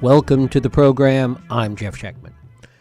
Welcome to the program. I'm Jeff Schechtman.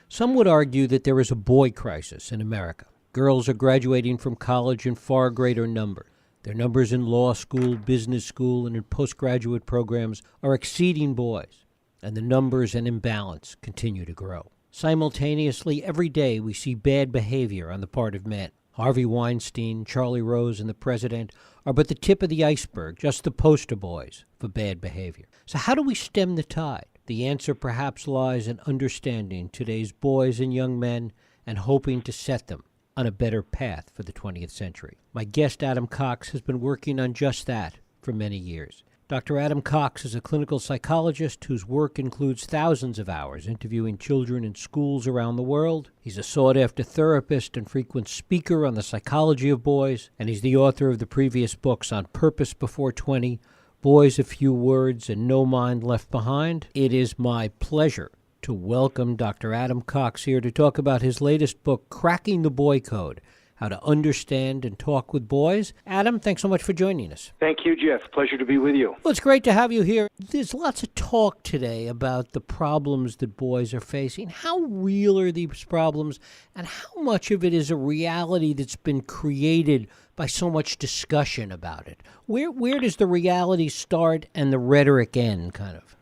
Some would argue that there is a boy crisis in America. Girls are graduating from college in far greater numbers. Their numbers in law school, business school, and in postgraduate programs are exceeding boys, and the numbers and imbalance continue to grow. Simultaneously, every day we see bad behavior on the part of men. Harvey Weinstein, Charlie Rose, and the president are but the tip of the iceberg, just the poster boys for bad behavior. So how do we stem the tide? The answer perhaps lies in understanding today's boys and young men and hoping to set them on a better path for the 20th century. My guest, Adam Cox, has been working on just that for many years. Dr. Adam Cox is a clinical psychologist whose work includes thousands of hours interviewing children in schools around the world. He's a sought-after therapist and frequent speaker on the psychology of boys, and he's the author of the previous books on Purpose Before 20, Boys, a Few Words, and No Mind Left Behind. It is my pleasure to welcome Dr. Adam Cox here to talk about his latest book, Cracking the Boy Code, How to Understand and Talk with Boys. Adam, thanks so much for joining us. Thank you, Jeff. Pleasure to be with you. Well, it's great to have you here. There's lots of talk today about the problems that boys are facing. How real are these problems, and how much of it is a reality that's been created by so much discussion about it? Where does the reality start and the rhetoric end, kind of?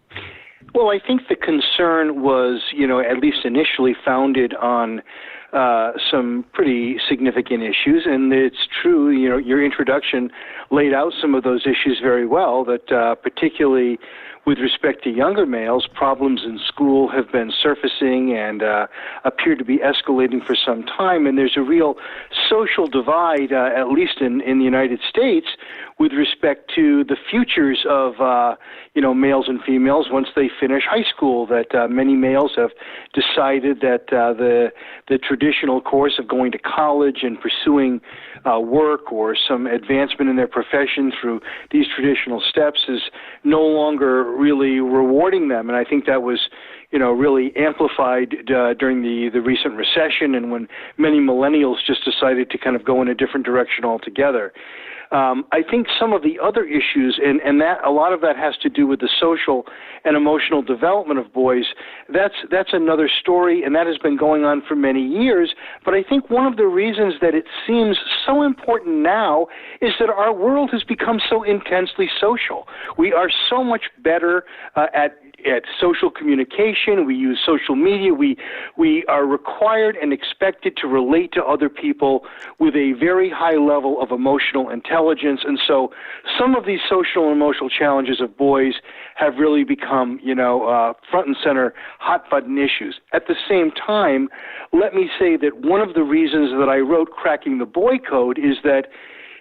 Well, I think the concern was, at least initially founded on some pretty significant issues, and it's true, your introduction laid out some of those issues very well, that particularly with respect to younger males, problems in school have been surfacing and appear to be escalating for some time, and there's a real social divide, at least in the United States, with respect to the futures of males and females once they finish high school. That many males have decided that the traditional course of going to college and pursuing work or some advancement in their profession through these traditional steps is no longer really rewarding them. And I think that was really amplified during the recent recession, and when many millennials just decided to kind of go in a different direction altogether. I think some of the other issues, and that a lot of that has to do with the social and emotional development of boys. That's another story, and that has been going on for many years. But I think one of the reasons that it seems so important now is that our world has become so intensely social. We are so much better at social communication. We use social media. We are required and expected to relate to other people with a very high level of emotional intelligence. And so some of these social and emotional challenges of boys have really become, front and center hot button issues. At the same time, let me say that one of the reasons that I wrote Cracking the Boy Code is that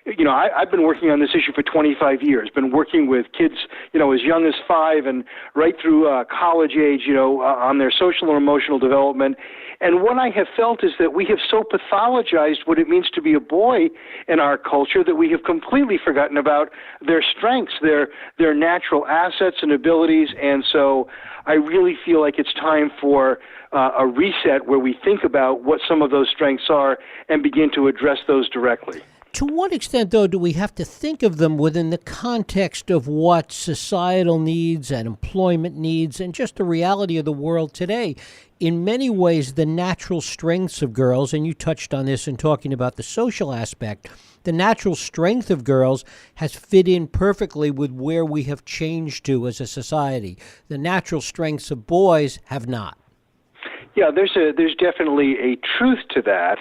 I've been working on this issue for 25 years, been working with kids, as young as 5 and right through college age, on their social and emotional development. And what I have felt is that we have so pathologized what it means to be a boy in our culture that we have completely forgotten about their strengths, their natural assets and abilities. And so I really feel like it's time for a reset where we think about what some of those strengths are and begin to address those directly. To what extent, though, do we have to think of them within the context of what societal needs and employment needs and just the reality of the world today? In many ways, the natural strengths of girls, and you touched on this in talking about the social aspect, the natural strength of girls has fit in perfectly with where we have changed to as a society. The natural strengths of boys have not. Yeah, there's definitely a truth to that.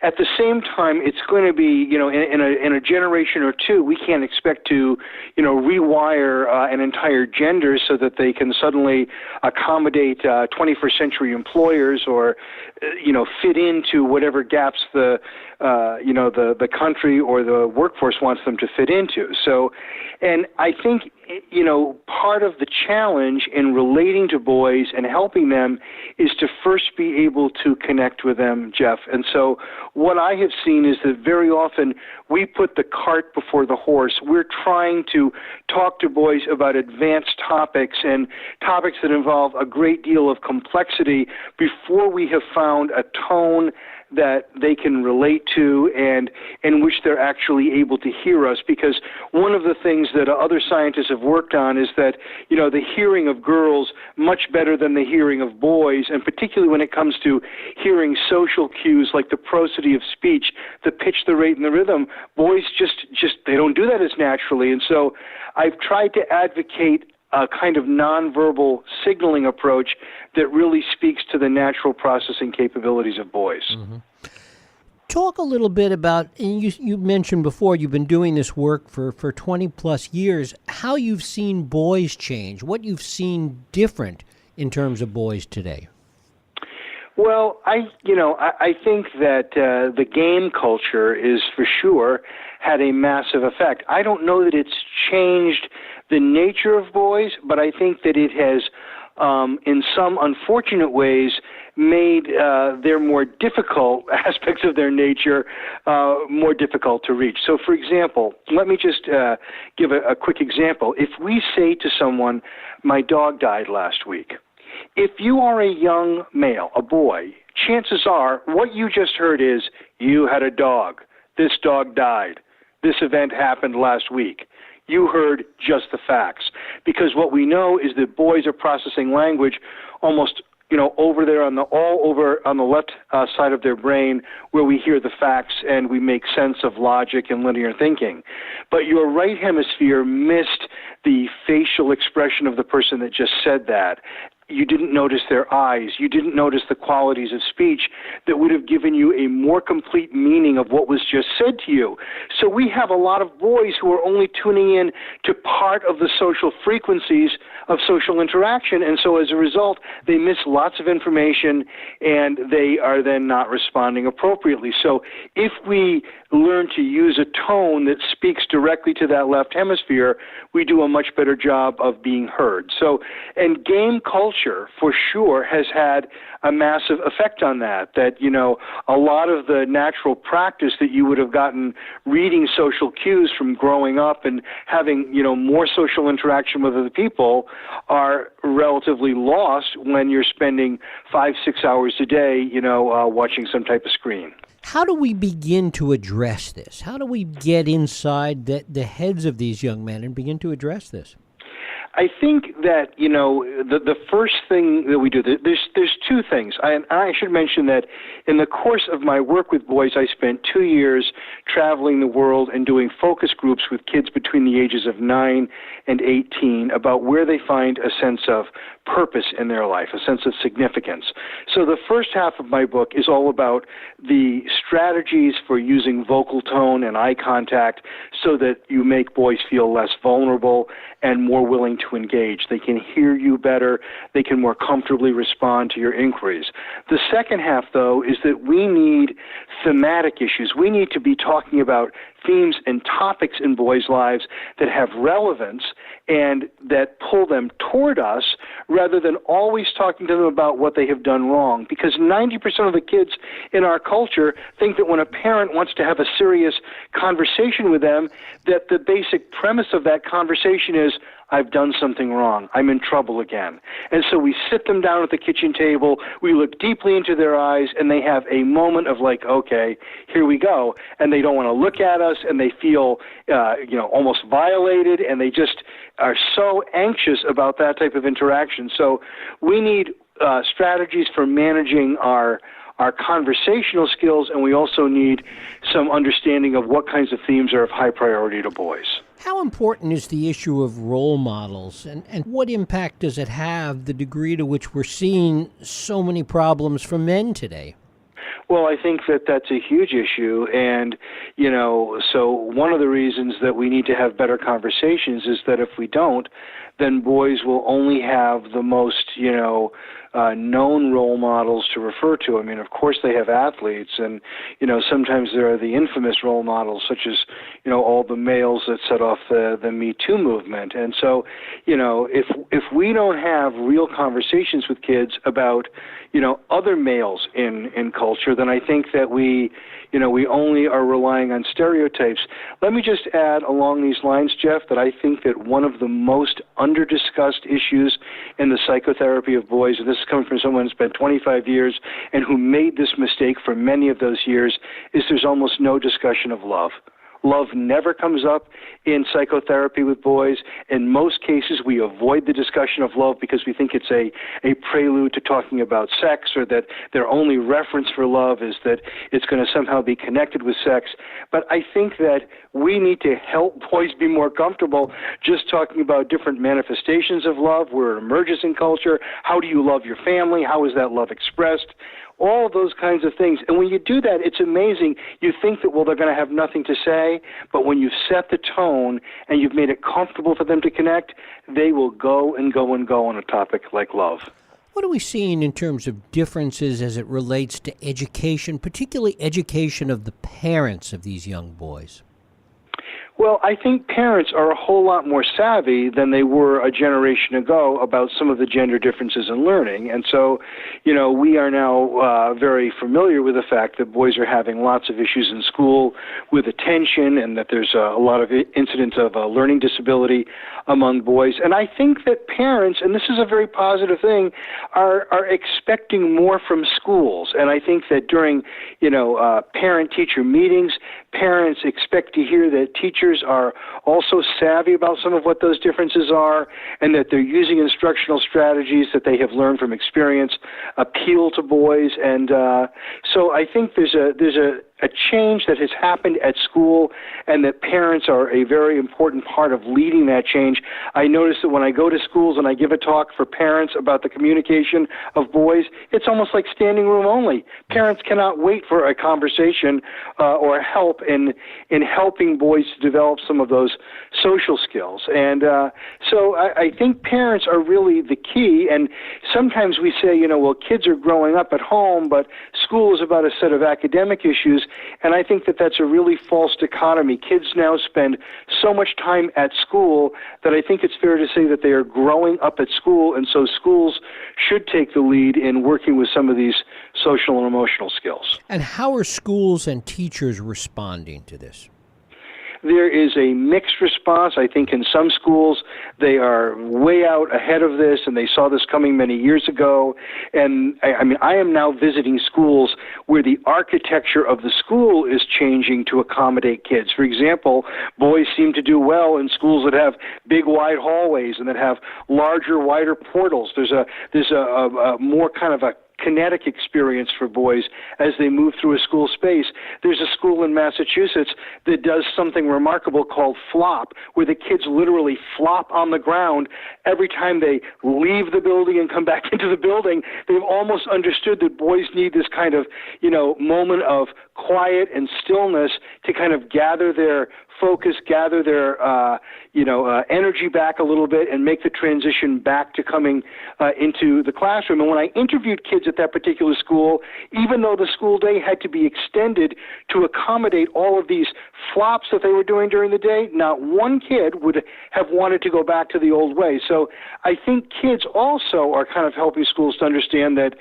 At the same time, it's going to be, in a generation or two, we can't expect to, rewire an entire gender so that they can suddenly accommodate 21st century employers or, fit into whatever gaps the country or the workforce wants them to fit into. So, and I think, part of the challenge in relating to boys and helping them is to first be able to connect with them, Jeff. And so what I have seen is that very often we put the cart before the horse. We're trying to talk to boys about advanced topics and topics that involve a great deal of complexity before we have found a tone that they can relate to and in which they're actually able to hear us. Because one of the things that other scientists have worked on is that, the hearing of girls much better than the hearing of boys, and particularly when it comes to hearing social cues like the prosody of speech, the pitch, the rate, and the rhythm, boys just they don't do that as naturally. And so I've tried to advocate a kind of nonverbal signaling approach that really speaks to the natural processing capabilities of boys. Mm-hmm. Talk a little bit about, and you mentioned before you've been doing this work for 20 plus years, how you've seen boys change, what you've seen different in terms of boys today. Well, I think that the game culture is for sure had a massive effect. I don't know that it's changed the nature of boys, but I think that it has, in some unfortunate ways, made their more difficult aspects of their nature more difficult to reach. So, for example, let me just give a quick example. If we say to someone, "My dog died last week," if you are a young male, a boy, chances are what you just heard is, "You had a dog. This dog died. This event happened last week." You heard just the facts. Because what we know is that boys are processing language almost over there on the left side of their brain, where we hear the facts and we make sense of logic and linear thinking. But your right hemisphere missed the facial expression of the person that just said that. You didn't notice their eyes. You didn't notice the qualities of speech that would have given you a more complete meaning of what was just said to you. So we have a lot of boys who are only tuning in to part of the social frequencies of social interaction, and so as a result, they miss lots of information, and they are then not responding appropriately. So if we learn to use a tone that speaks directly to that left hemisphere, we do a much better job of being heard. So, and game culture, for sure, has had a massive effect on that, a lot of the natural practice that you would have gotten reading social cues from growing up and having, more social interaction with other people are relatively lost when you're spending 5-6 hours a day, watching some type of screen. How do we begin to address this? How do we get inside the heads of these young men and begin to address this? I think that, the first thing that we do, there's two things. I should mention that in the course of my work with boys, I spent 2 years traveling the world and doing focus groups with kids between the ages of 9 and 18 about where they find a sense of purpose in their life, a sense of significance. So the first half of my book is all about the strategies for using vocal tone and eye contact so that you make boys feel less vulnerable and more willing to engage. They can hear you better. They can more comfortably respond to your inquiries. The second half, though, is that we need thematic issues. We need to be talking about themes and topics in boys' lives that have relevance and that pull them toward us rather than always talking to them about what they have done wrong. Because 90% of the kids in our culture think that when a parent wants to have a serious conversation with them, that the basic premise of that conversation is, I've done something wrong. I'm in trouble again. And so we sit them down at the kitchen table, we look deeply into their eyes, and they have a moment of like, okay, here we go. And they don't want to look at us, and they feel, almost violated, and they just are so anxious about that type of interaction. So we need strategies for managing our conversational skills, and we also need some understanding of what kinds of themes are of high priority to boys. How important is the issue of role models, and what impact does it have, the degree to which we're seeing so many problems from men today? Well, I think that that's a huge issue, and, so one of the reasons that we need to have better conversations is that if we don't, then boys will only have the most, known role models to refer to. I mean, of course they have athletes, and, sometimes there are the infamous role models, such as, all the males that set off the Me Too movement. And so, if we don't have real conversations with kids about, other males in culture, then I think that we only are relying on stereotypes. Let me just add along these lines, Jeff, that I think that one of the most under-discussed issues in the psychotherapy of boys, and this coming from someone who spent 25 years and who made this mistake for many of those years, is there's almost no discussion of love. Love never comes up in psychotherapy with boys. In most cases, we avoid the discussion of love because we think it's a prelude to talking about sex, or that their only reference for love is that it's going to somehow be connected with sex. But I think that we need to help boys be more comfortable just talking about different manifestations of love, where it emerges in culture. How do you love your family? How is that love expressed? All those kinds of things. And when you do that, it's amazing. You think that, well, they're going to have nothing to say, but when you've set the tone and you've made it comfortable for them to connect, they will go and go and go on a topic like love. What are we seeing in terms of differences as it relates to education, particularly education of the parents of these young boys? Well, I think parents are a whole lot more savvy than they were a generation ago about some of the gender differences in learning. And so, we are now very familiar with the fact that boys are having lots of issues in school with attention, and that there's a lot of incidents of learning disability among boys. And I think that parents, and this is a very positive thing, are expecting more from schools. And I think that during, parent-teacher meetings, parents expect to hear that teachers are also savvy about some of what those differences are, and that they're using instructional strategies that they have learned from experience appeal to boys. And so I think there's a change that has happened at school, and that parents are a very important part of leading that change. I notice that when I go to schools and I give a talk for parents about the communication of boys, it's almost like standing room only. Parents cannot wait for a conversation or help in helping boys to develop some of those social skills. And so I think parents are really the key. And sometimes we say, well, kids are growing up at home, but school is about a set of academic issues. And I think that that's a really false dichotomy. Kids now spend so much time at school that I think it's fair to say that they are growing up at school, and so schools should take the lead in working with some of these social and emotional skills. And how are schools and teachers responding to this? There is a mixed response. I think in some schools they are way out ahead of this, and they saw this coming many years ago. And I am now visiting schools where the architecture of the school is changing to accommodate kids. For example, boys seem to do well in schools that have big, wide hallways and that have larger, wider portals. There's a more kind of a kinetic experience for boys as they move through a school space. There's a school in Massachusetts that does something remarkable called flop, where the kids literally flop on the ground every time they leave the building and come back into the building. They've almost understood that boys need this kind of, moment of quiet and stillness to kind of gather their focus, gather their, energy back a little bit, and make the transition back to coming into the classroom. And when I interviewed kids at that particular school, even though the school day had to be extended to accommodate all of these flops that they were doing during the day, not one kid would have wanted to go back to the old way. So I think kids also are kind of helping schools to understand that,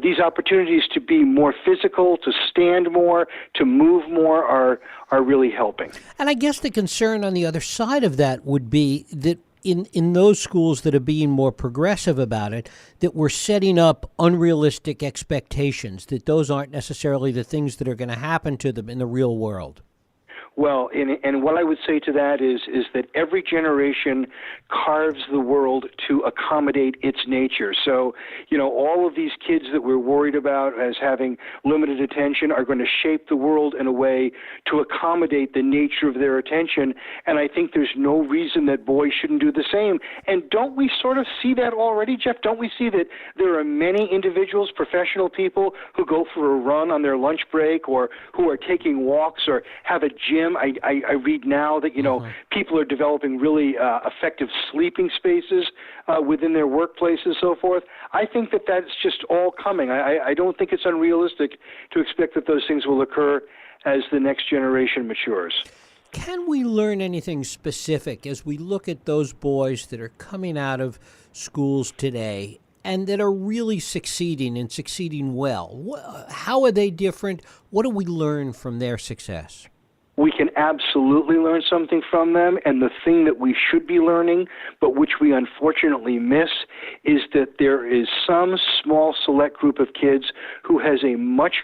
these opportunities to be more physical, to stand more, to move more are really helping. And I guess the concern on the other side of that would be that in those schools that are being more progressive about it, that we're setting up unrealistic expectations, that those aren't necessarily the things that are going to happen to them in the real world. Well, and what I would say to that is that every generation carves the world to accommodate its nature. So, all of these kids that we're worried about as having limited attention are going to shape the world in a way to accommodate the nature of their attention. And I think there's no reason that boys shouldn't do the same. And don't we sort of see that already, Jeff? Don't we see that there are many individuals, professional people, who go for a run on their lunch break, or who are taking walks, or have a gym? I read now that, people are developing really effective sleeping spaces within their workplace and so forth. I think that that's just all coming. I don't think it's unrealistic to expect that those things will occur as the next generation matures. Can we learn anything specific as we look at those boys that are coming out of schools today and that are really succeeding and succeeding well? How are they different? What do we learn from their success? we can absolutely learn something from them, and the thing that we should be learning, but which we unfortunately miss, is that there is some small select group of kids who has a much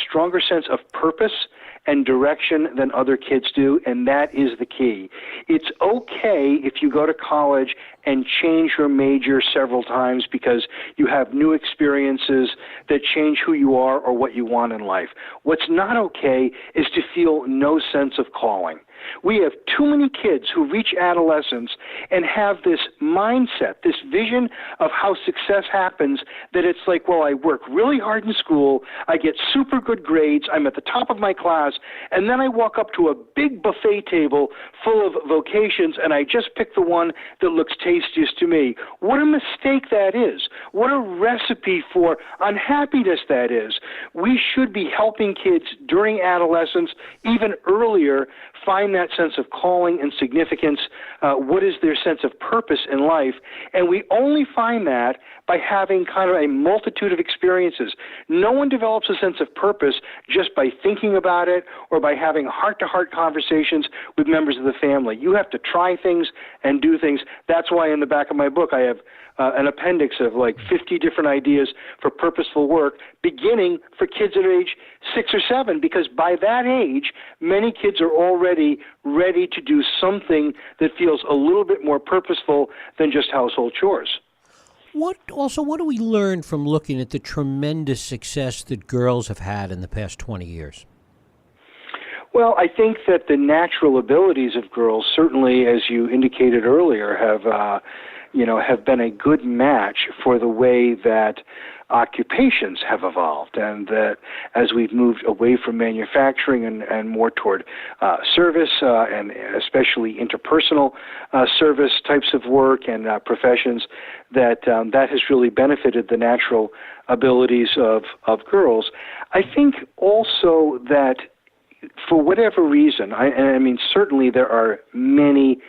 stronger sense of purpose and direction than other kids do, and that is the key. It's okay if you go to college and change your major several times because you have new experiences that change who you are or what you want in life. What's not okay is to feel no sense of calling. We have too many kids who reach adolescence and have this mindset, this vision of how success happens, that it's like, well, I work really hard in school, I get super good grades, I'm at the top of my class, and then I walk up to a big buffet table full of vocations and I just pick the one that looks tastiest to me. What a mistake that is. What a recipe for unhappiness that is. We should be helping kids during adolescence, even earlier, find that sense of calling and significance. What is their sense of purpose in life? And we only find that by having kind of a multitude of experiences. No one develops a sense of purpose just by thinking about it or by having heart-to-heart conversations with members of the family. You have to try things and do things. That's why in the back of my book I have an appendix of like 50 different ideas for purposeful work, beginning for kids at age 6 or 7, because by that age, many kids are already ready to do something that feels a little bit more purposeful than just household chores. What do we learn from looking at the tremendous success that girls have had in the past 20 years? Well, I think that the natural abilities of girls, certainly as you indicated earlier, have been a good match for the way that occupations have evolved, and that as we've moved away from manufacturing and more toward service and especially interpersonal service types of work and professions, that has really benefited the natural abilities of girls. I think also that for whatever reason, I mean, certainly there are many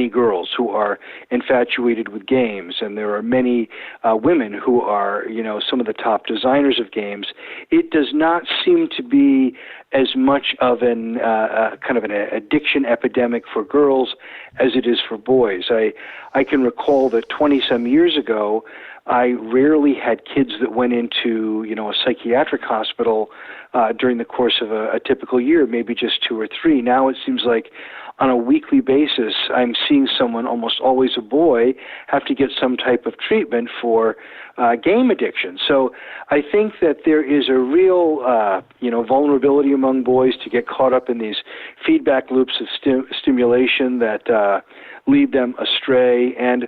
girls who are infatuated with games, and there are many women who are, some of the top designers of games. It does not seem to be as much of an kind of an addiction epidemic for girls as it is for boys. I can recall that 20-some years ago, I rarely had kids that went into, a psychiatric hospital during the course of a typical year, maybe just 2 or 3. Now it seems like on a weekly basis, I'm seeing someone, almost always a boy, have to get some type of treatment for game addiction. So I think that there is a real, vulnerability among boys to get caught up in these feedback loops of stimulation that lead them astray. And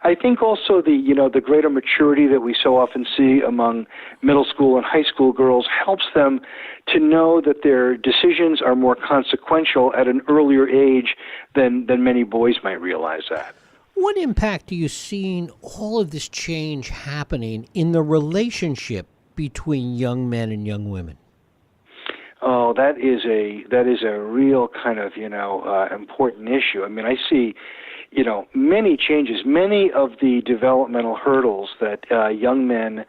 I think also the greater maturity that we so often see among middle school and high school girls helps them to know that their decisions are more consequential at an earlier age than many boys might realize that. What impact do you see all of this change happening in the relationship between young men and young women? Oh, that is a real kind of important issue. I mean, I see many changes, many of the developmental hurdles that young men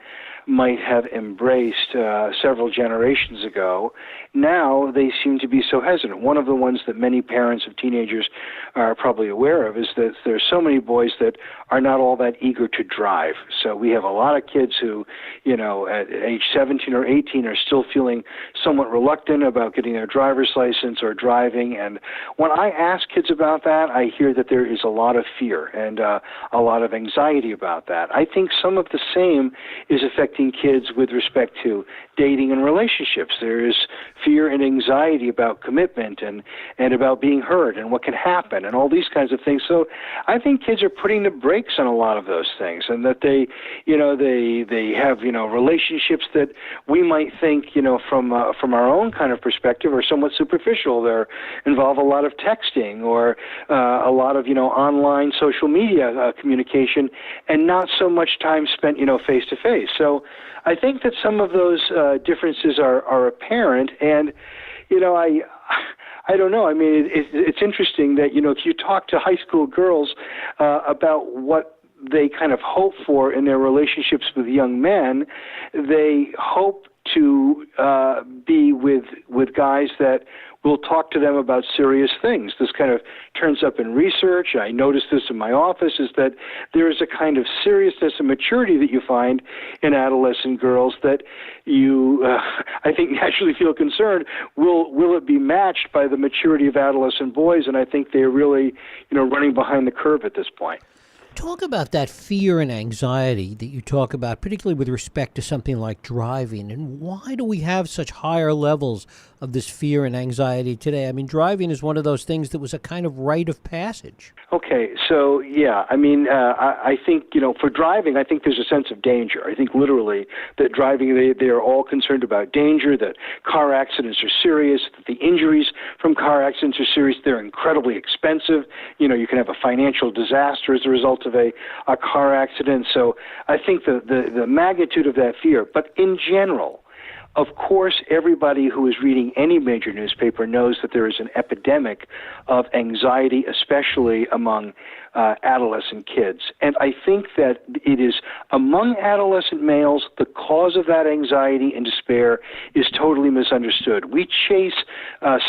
might have embraced several generations ago. Now they seem to be so hesitant. One of the ones that many parents of teenagers are probably aware of is that there's so many boys that are not all that eager to drive. So we have a lot of kids who, at age 17 or 18 are still feeling somewhat reluctant about getting their driver's license or driving. And when I ask kids about that, I hear that there is a lot of fear and a lot of anxiety about that. I think some of the same is affecting kids with respect to dating and relationships. There is fear and anxiety about commitment and about being heard and what can happen and all these kinds of things. So I think kids are putting the brakes on a lot of those things, and that they have relationships that we might think from our own kind of perspective are somewhat superficial. They involve a lot of texting or a lot of online social media communication, and not so much time spent face to face. So I think that some of those differences are apparent, and I don't know. I mean, it's interesting that if you talk to high school girls about what they kind of hope for in their relationships with young men, they hope to be with guys that will talk to them about serious things. This kind of turns up in research. I notice this in my office, is that there is a kind of seriousness and maturity that you find in adolescent girls that you, I think, naturally feel concerned. Will it be matched by the maturity of adolescent boys? And I think they're really, running behind the curve at this point. Talk about that fear and anxiety that you talk about, particularly with respect to something like driving. And why do we have such higher levels of this fear and anxiety today? I mean, driving is one of those things that was a kind of rite of passage. Okay, so yeah, I think, for driving, I think there's a sense of danger. I think literally that driving, they are all concerned about danger, that car accidents are serious, that the injuries from car accidents are serious, they're incredibly expensive. You can have a financial disaster as a result of a car accident. So I think the magnitude of that fear, but in general, of course, everybody who is reading any major newspaper knows that there is an epidemic of anxiety, especially among adolescent kids. And I think that it is among adolescent males, the cause of that anxiety and despair is totally misunderstood. We chase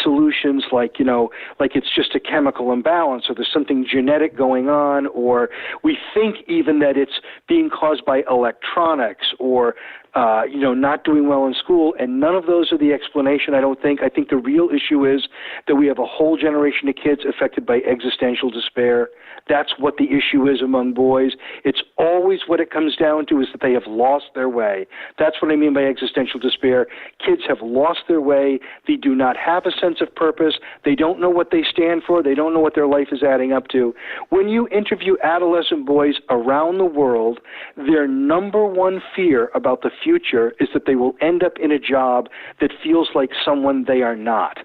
solutions like it's just a chemical imbalance, or there's something genetic going on, or we think even that it's being caused by electronics or not doing well in school, and none of those are the explanation, I don't think. I think the real issue is that we have a whole generation of kids affected by existential despair. That's what the issue is among boys. It's always what it comes down to, is that they have lost their way. That's what I mean by existential despair. Kids have lost their way. They do not have a sense of purpose. They don't know what they stand for. They don't know what their life is adding up to. When you interview adolescent boys around the world, their number one fear about the future is that they will end up in a job that feels like someone they are not.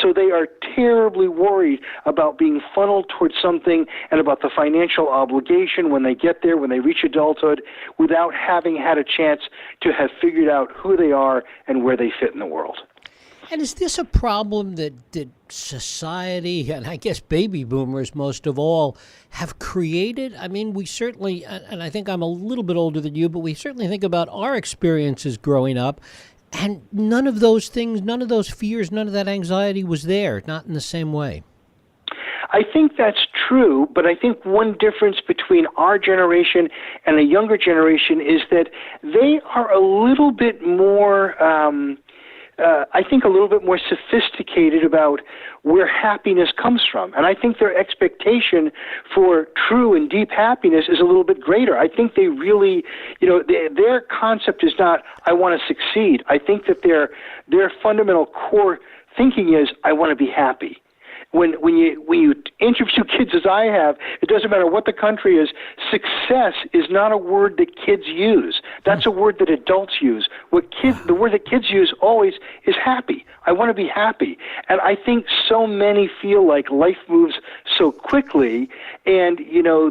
So they are terribly worried about being funneled towards something and about the financial obligation when they get there, when they reach adulthood, without having had a chance to have figured out who they are and where they fit in the world. And is this a problem that society, and I guess baby boomers most of all, have created? I mean, we certainly, and I think I'm a little bit older than you, but we certainly think about our experiences growing up, and none of those things, none of those fears, none of that anxiety was there, not in the same way. I think that's true, but I think one difference between our generation and a younger generation is that they are a little bit more, I think a little bit more sophisticated about where happiness comes from. And I think their expectation for true and deep happiness is a little bit greater. I think they really, their concept is not, I want to succeed. I think that their fundamental core thinking is, I want to be happy. When you interview kids, as I have, it doesn't matter what the country is, success is not a word that kids use. That's a word that adults use. The word that kids use always is happy. I want to be happy. And I think so many feel like life moves so quickly, and,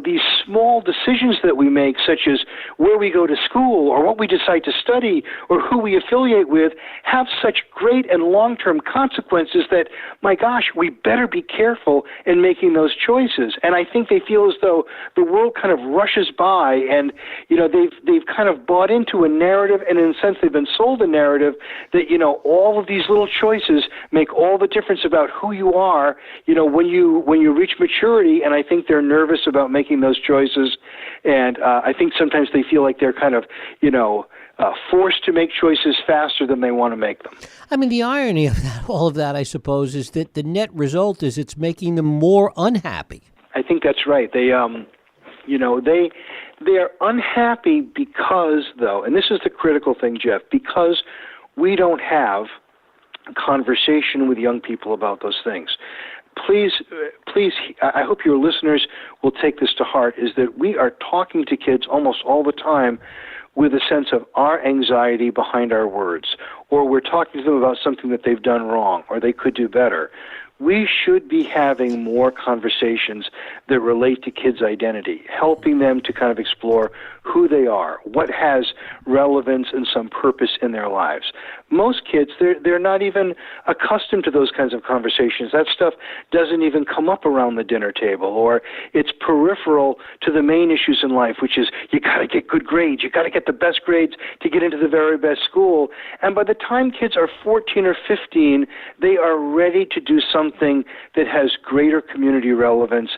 these small decisions that we make, such as where we go to school or what we decide to study or who we affiliate with, have such great and long-term consequences that, my gosh, we better be careful in making those choices. And I think they feel as though the world kind of rushes by, and they've kind of bought into a narrative, and in a sense they've been sold a narrative that all of these little choices make all the difference about who you are when you reach maturity. And I think they're nervous about making those choices, and I think sometimes they feel like they're kind of forced to make choices faster than they want to make them. I mean, the irony of all of that, I suppose, is that the net result is it's making them more unhappy. I think that's right. They are unhappy because, though, and this is the critical thing, Jeff, because we don't have a conversation with young people about those things. Please, I hope your listeners will take this to heart, is that we are talking to kids almost all the time with a sense of our anxiety behind our words, or we're talking to them about something that they've done wrong or they could do better. we should be having more conversations that relate to kids' identity, helping them to kind of explore who they are, what has relevance and some purpose in their lives. Most kids, they're not even accustomed to those kinds of conversations. That stuff doesn't even come up around the dinner table, or it's peripheral to the main issues in life, which is you got to get good grades, you got to get the best grades to get into the very best school. And by the time kids are 14 or 15, they are ready to do something that has greater community relevance,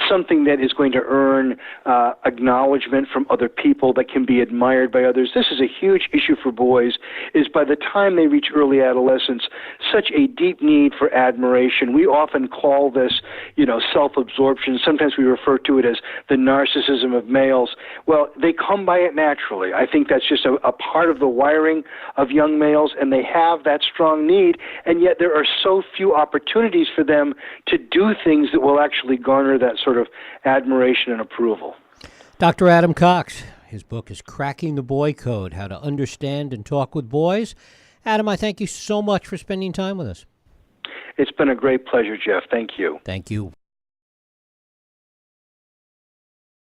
something that is going to earn acknowledgement from other people, that can be admired by others. This is a huge issue for boys, is by the time they reach early adolescence, such a deep need for admiration. We often call this, self-absorption. Sometimes we refer to it as the narcissism of males. Well, they come by it naturally. I think that's just a part of the wiring of young males, and they have that strong need, and yet there are so few opportunities for them to do things that will actually garner that sort of admiration and approval. Dr. Adam Cox, his book is Cracking the Boy Code, How to Understand and Talk with Boys. Adam, I thank you so much for spending time with us. It's been a great pleasure, Jeff. Thank you. Thank you.